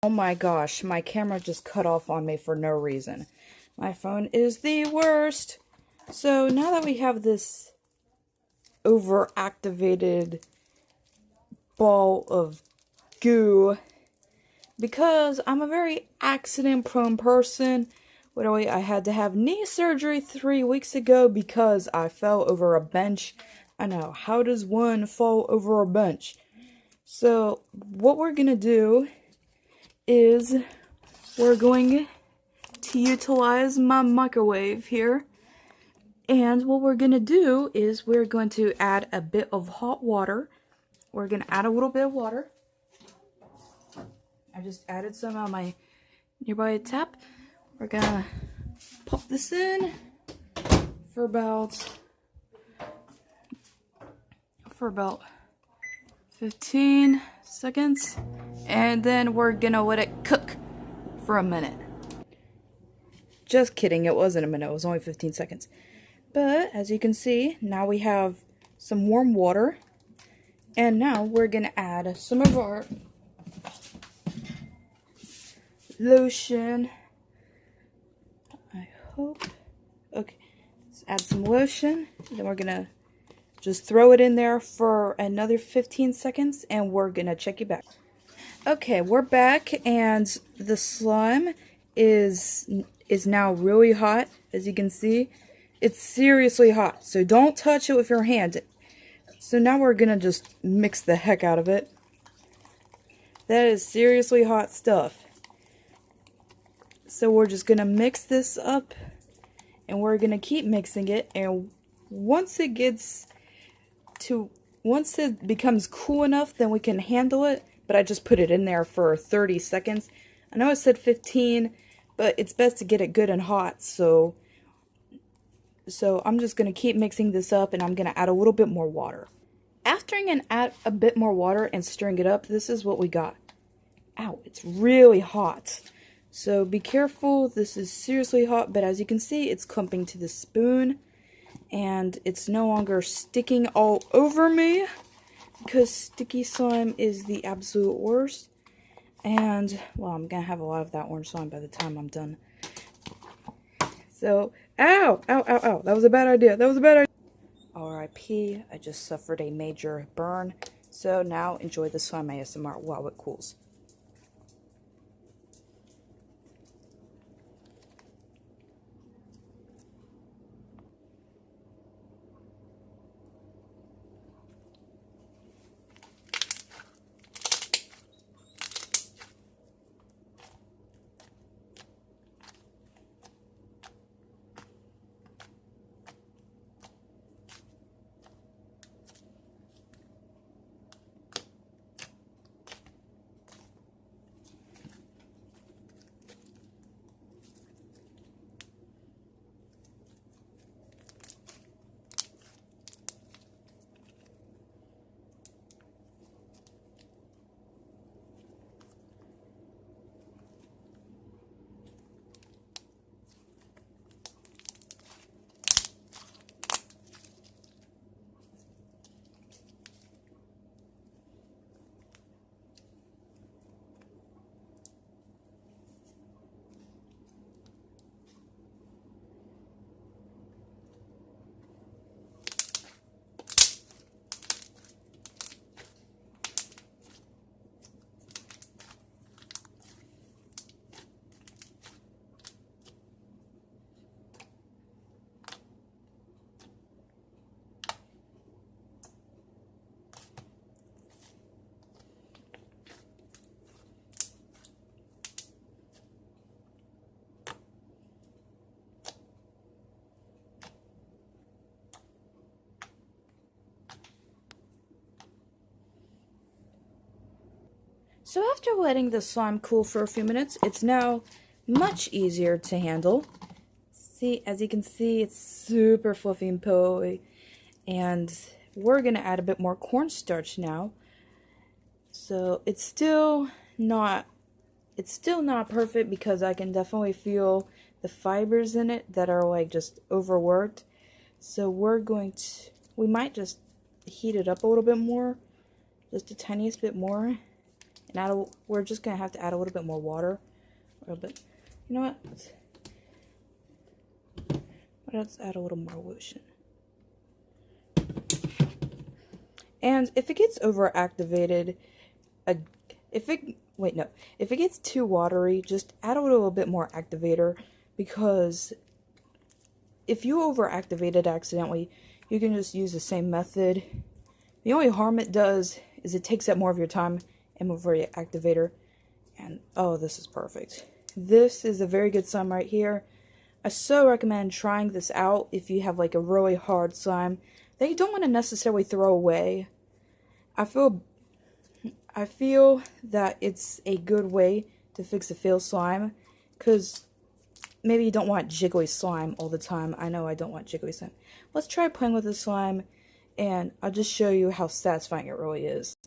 Oh my gosh, my camera just cut off on me for no reason. My phone is the worst. So now that we have this overactivated ball of goo, because I'm a very accident prone person, literally I had to have knee surgery 3 weeks ago because I fell over a bench. I know, how does one fall over a bench? So what we're gonna do is we're going to utilize my microwave here. And what we're going to do is we're going to add a bit of hot water. We're going to add a little bit of water. I just added some on my nearby tap. We're going to pop this in for about 15 seconds. And then we're going to let it cook for a minute. Just kidding, it wasn't a minute, it was only 15 seconds. But as you can see, now we have some warm water. And now we're going to add some of our lotion. I hope. Okay, let's add some lotion. Then we're going to just throw it in there for another 15 seconds and we're going to check it back. Okay, we're back and the slime is now really hot, as you can see. It's seriously hot, so don't touch it with your hand. So now we're gonna just mix the heck out of it. That is seriously hot stuff. So we're just gonna mix this up, and we're gonna keep mixing it, and once it becomes cool enough, then we can handle it. But I just put it in there for 30 seconds. I know I said 15, but it's best to get it good and hot, so I'm just going to keep mixing this up, and I'm going to add a little bit more water. After I add a bit more water and stirring it up, this is what we got. Ow, it's really hot. So be careful, this is seriously hot, but as you can see, it's clumping to the spoon, and it's no longer sticking all over me, because sticky slime is the absolute worst. And, well, I'm going to have a lot of that orange slime by the time I'm done. So, ow, ow, ow, ow. That was a bad idea. That was a bad idea. R.I.P. I just suffered a major burn. So now enjoy the slime ASMR while it cools. So after letting the slime cool for a few minutes, it's now much easier to handle. See, as you can see, it's super fluffy and pillowy. And we're going to add a bit more cornstarch now. So it's still not perfect because I can definitely feel the fibers in it that are like just overworked. So we might just heat it up a little bit more, just the tiniest bit more. And we're just going to have to add a little bit more water. A little bit. You know what? Let's add a little more lotion. And if it gets overactivated, if it gets too watery, just add a little bit more activator, because if you overactivate it accidentally, you can just use the same method. The only harm it does is it takes up more of your time and more of your activator. And oh, this is perfect. This is a very good slime right here. I so recommend trying this out if you have like a really hard slime that you don't want to necessarily throw away. I feel that it's a good way to fix a failed slime, because maybe you don't want jiggly slime all the time. I know I don't want jiggly slime. Let's try playing with this slime, and I'll just show you how satisfying it really is.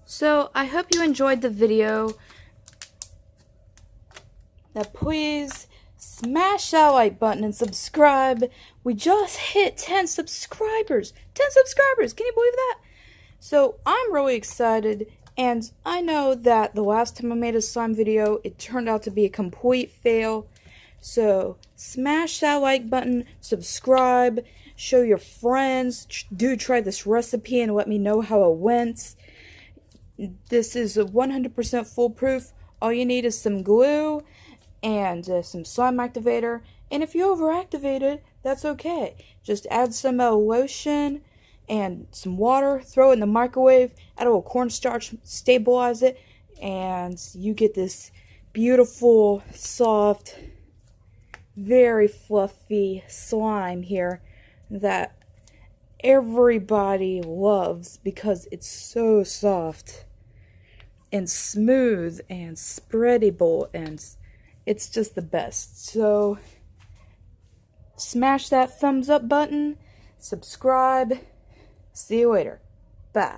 So, I hope you enjoyed the video. Now, please smash that like button and subscribe. We just hit 10 subscribers. 10 subscribers! Can you believe that? So, I'm really excited And I know that the last time I made a slime video, it turned out to be a complete fail. So smash that like button, subscribe, show your friends, do try this recipe and let me know how it went. This is 100% foolproof. All you need is some glue and some slime activator. And if you overactivate it, that's okay. Just add some lotion and some water, throw it in the microwave, add a little cornstarch, stabilize it, and you get this beautiful, soft, very fluffy slime here that everybody loves because it's so soft and smooth and spreadable, and it's just the best. So smash that thumbs up button, subscribe. See you later. Bye.